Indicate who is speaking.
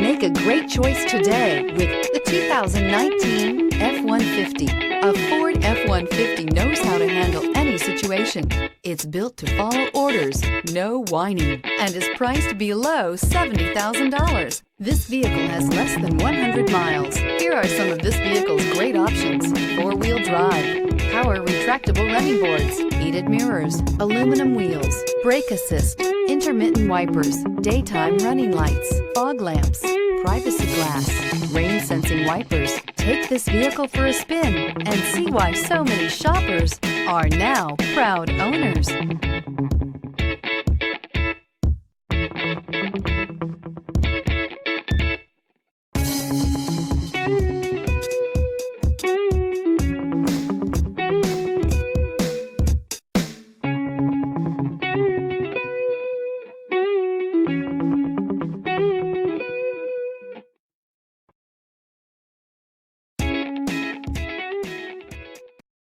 Speaker 1: Make a great choice today with the 2019 F-150. A Ford F-150 knows how to handle any situation. It's built to follow orders, no whining, and is priced below $70,000. This vehicle has less than 100 miles. Here are some of this vehicle's great options: four-wheel drive, power retractable running boards, heated mirrors, aluminum wheels, brake assist, intermittent wipers, daytime running lights, fog lamps, privacy glass, rain sensing wipers. Take this vehicle for a spin and see why so many shoppers are now proud owners.